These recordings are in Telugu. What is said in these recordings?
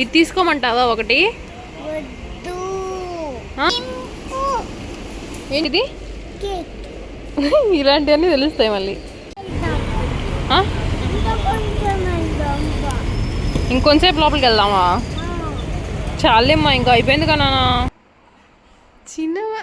ఇది తీసుకోమంటావా ఒకటి? ఏంటిది? ఇలాంటివన్నీ తెలుస్తాయి మళ్ళీ. ఇంకొంచెంసేపు లోపలికి వెళ్దామా? చాలేమ్మా, ఇంకా అయిపోయింది కదా చిన్నవా.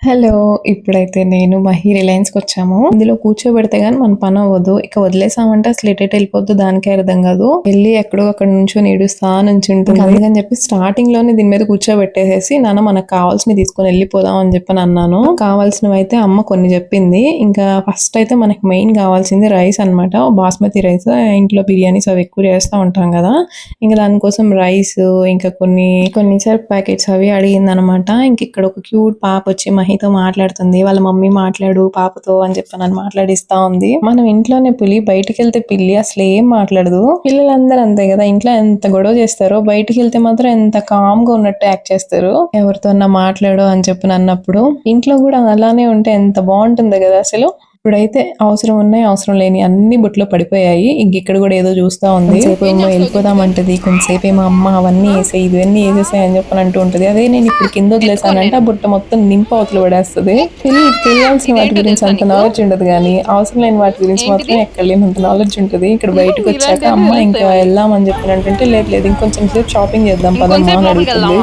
హలో, ఇప్పుడైతే నేను మహి రిలయన్స్కి వచ్చాము. ఇందులో కూర్చోబెడితే గానీ మన పని అవ్వదు. ఇక వదిలేసామంటే అసలు ఎటు వెళ్ళిపోద్దు దానికే అర్థం కాదు. వెళ్ళి ఎక్కడో అక్కడ నుంచో ఏడుస్తా నుంచి ఉంటుంది. అందుకని చెప్పి స్టార్టింగ్ లోనే దీని మీద కూర్చోబెట్టేసేసి నాన్న మనకు కావాల్సినవి తీసుకొని వెళ్ళిపోదాం అని చెప్పి అన్నాను. కావాల్సినవి అయితే అమ్మ కొన్ని చెప్పింది. ఇంకా ఫస్ట్ అయితే మనకి మెయిన్ కావాల్సింది రైస్ అనమాట. బాస్మతి రైస్. ఇంట్లో బిర్యానీస్ అవి ఎక్కువ చేస్తూ ఉంటాం కదా, ఇంకా దానికోసం రైస్, ఇంకా కొన్ని సర్ఫ్ ప్యాకెట్స్ అవి అడిగింది అనమాట. ఇంక ఇక్కడ ఒక క్యూట్ పాప వచ్చి మహితో మాట్లాడుతుంది. వాళ్ళ మమ్మీ మాట్లాడు పాపతో అని చెప్పి నన్ను మాట్లాడిస్తా ఉంది. మనం ఇంట్లోనే పులి, బయటికి వెళ్తే పిల్లి అసలు ఏం మాట్లాడదు. పిల్లలందరూ అంతే కదా, ఇంట్లో ఎంత గొడవ చేస్తారో బయటికి వెళ్తే మాత్రం ఎంత కామ్ గా ఉన్నట్టు యాక్ట్ చేస్తారు. ఎవరితో మాట్లాడు అని చెప్పి అన్నప్పుడు ఇంట్లో కూడా అలానే ఉంటే ఎంత బాగుంటుంది కదా అసలు. ఇప్పుడైతే అవసరం ఉన్నాయి అవసరం లేని అన్ని బుట్లో పడిపోయాయి. ఇంక ఇక్కడ కూడా ఏదో చూస్తా ఉంది. కొంతసేపు ఏమో వెళ్ళిపోదామంటది, కొంతసేపు ఏమో అమ్మ అవన్నీ వేసాయి ఇవన్నీ వేసేసాయి అని చెప్పని అంటూ ఉంటది. అదే నేను ఇప్పుడు కింద వదిలేసానంటే ఆ బుట్ట మొత్తం నింప అవతలు పడేస్తుంది. తెలియాల్సిన వాటి గురించి అంత నాలెడ్జ్ ఉండదు, కానీ అవసరం లేని వాటి గురించి మాత్రం ఎక్కడ లేనంత నాలెడ్జ్ ఉంటుంది. ఇక్కడ బయటకు వచ్చాక అమ్మ ఇంకా వెళ్దామని చెప్పి అంటే లేదు ఇంకొంచెం సేపు షాపింగ్ చేద్దాం పదమ్మా అని అడుగుతుంది.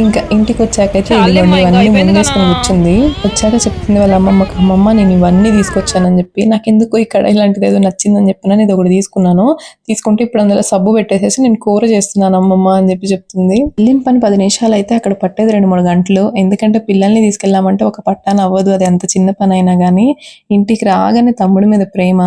ఇంకా ఇంటికి వచ్చాకైతే ఇదిగోండి ఇవన్నీ ముందేసుకొని కూర్చుంది. వచ్చాక చెప్తుంది వాళ్ళ అమ్మమ్మ నేను ఇవన్నీ తీసుకొచ్చానని చెప్పి. నాకు ఎందుకు ఇక్కడ ఇలాంటిది ఏదో నచ్చిందని చెప్పినా ఇది ఒకటి తీసుకున్నాను. తీసుకుంటే ఇప్పుడు అందులో సబ్బు పెట్టేసేసి నేను కూర చేస్తున్నాను అమ్మమ్మ అని చెప్పి చెప్తుంది. వెళ్ళిన పని 10 నిమిషాలు అయితే అక్కడ పట్టేది 2-3 గంటలు. ఎందుకంటే పిల్లల్ని తీసుకెళ్ళామంటే ఒక పట్టాన అవ్వదు, అది ఎంత చిన్న పని అయినా కానీ. ఇంటికి రాగానే తమ్ముడి మీద ప్రేమ.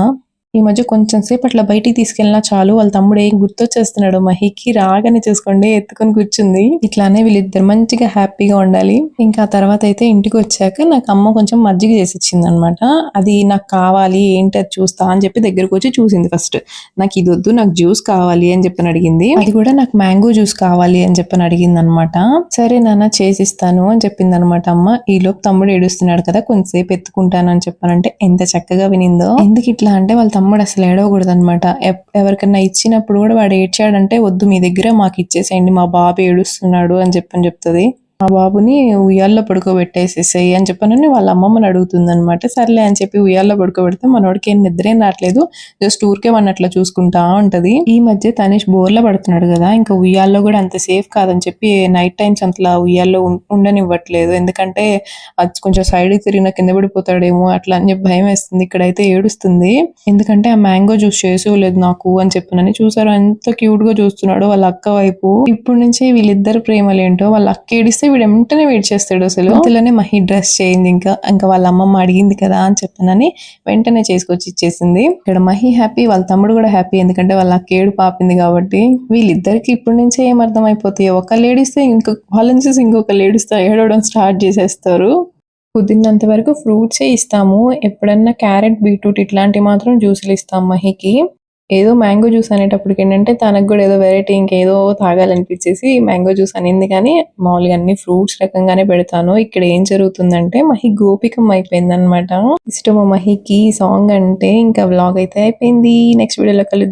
ఈ మధ్య కొంచెం సేపు అట్లా బయటికి తీసుకెళ్ళినా చాలు వాళ్ళ తమ్ముడు ఏం గుర్తొచ్చేస్తున్నాడు. మహికి రాగానే చూసుకోండి ఎత్తుకొని కూర్చుంది. ఇట్లానే వీళ్ళిద్దరు మంచిగా హ్యాపీగా ఉండాలి. ఇంకా తర్వాత అయితే ఇంటికి వచ్చాక నాకు అమ్మ కొంచెం మజ్జిగ చేసి ఇచ్చింది అనమాట. అది నాకు కావాలి, ఏంటి అది చూస్తా అని చెప్పి దగ్గరకు వచ్చి చూసింది. ఫస్ట్ నాకు ఇది వద్దు, నాకు జ్యూస్ కావాలి అని చెప్పని అడిగింది. అది కూడా నాకు మ్యాంగో జ్యూస్ కావాలి అని చెప్పని అడిగింది అనమాట. సరే నాన్న చేసిస్తాను అని చెప్పింది అనమాట అమ్మ. ఈ లోపు తమ్ముడు ఏడుస్తున్నాడు కదా, కొంతసేపు ఎత్తుకుంటాను అని చెప్పానంటే ఎంత చక్కగా వినిందో. ఎందుకు ఇట్లా అంటే వాళ్ళ తమ్ముడు అసలు ఏడవకూడదు అనమాట. ఎవరికన్నా ఇచ్చినప్పుడు కూడా వాడు ఏడ్చాడంటే వద్దు మీ దగ్గర మాకు ఇచ్చేసేయండి, మా బాబు ఏడుస్తున్నాడు అని చెప్తుంది. ఆ బాబుని ఉయ్యాల్లో పడుకోబెట్టేసేసాయి అని చెప్పనని వాళ్ళ అమ్మమ్మని అడుగుతుంది అనమాట. సర్లే అని చెప్పి ఉయ్యాల్లో పడుకోబెడితే మనోడికి ఏం నిద్రేం రావట్లేదు, జస్ట్ ఊరికే వాడిని అట్లా చూసుకుంటా ఉంటది. ఈ మధ్య తనేష్ బోర్లో పడుతున్నాడు కదా, ఇంకా ఉయ్యాల్లో కూడా అంత సేఫ్ కాదని చెప్పి నైట్ టైమ్స్ అంతలా ఉయ్యాల్లో ఉండనివ్వట్లేదు. ఎందుకంటే అది కొంచెం సైడ్కి తిరిగిన కింద పడిపోతాడేమో అట్లా అని చెప్పి భయం వేస్తుంది. ఇక్కడైతే ఏడుస్తుంది. ఎందుకంటే ఆ మ్యాంగో జ్యూస్ చేసేలేదు నాకు అని చెప్పినని. చూసారు ఎంత క్యూట్ గా చూస్తున్నాడు వాళ్ళ అక్క వైపు. ఇప్పుడు నుంచి వీళ్ళిద్దరు ప్రేమలేంటో. వాళ్ళ అక్క ఏడిస్తే వీడు వెంటనే వెయిట్ చేస్తాడు అసలు. ఇంతలోనే మహి డ్రెస్ చేయింది. ఇంకా వాళ్ళ అమ్మమ్మ అడిగింది కదా అని చెప్పనని వెంటనే చేసుకొచ్చి ఇచ్చేసింది. ఇక్కడ మహి హ్యాపీ, వాళ్ళ తమ్ముడు కూడా హ్యాపీ. ఎందుకంటే వాళ్ళ అక్క ఏడు పాపింది కాబట్టి. వీళ్ళిద్దరికి ఇప్పటి నుంచే ఏం అర్థం అయిపోతాయి, ఒకళ్ళు ఏడిస్తే వాళ్ళని చూసి ఇంకొకళ్ళు ఏడుస్తా ఏడవడం స్టార్ట్ చేసేస్తారు. కుదిరినంత వరకు ఫ్రూట్సే ఇస్తాము. ఎప్పుడన్నా క్యారెట్, బీట్రూట్ ఇట్లాంటివి మాత్రం జ్యూసులు ఇస్తాం మహికి. ఏదో మ్యాంగో జ్యూస్ అనేటప్పటికి ఏంటంటే తనకు కూడా ఏదో వెరైటీ ఇంకేదో తాగాలనిపించేసి మ్యాంగో జ్యూస్ అనింది. కానీ మామూలుగా అన్ని ఫ్రూట్స్ రకంగానే పెడతాను. ఇక్కడ ఏం జరుగుతుందంటే మహి గోపికం అయిపోయింది అనమాట. ఇష్టము మహికి సాంగ్ అంటే. ఇంకా వ్లాగ్ అయితే అయిపోయింది. నెక్స్ట్ వీడియోలో కలుద్దాం.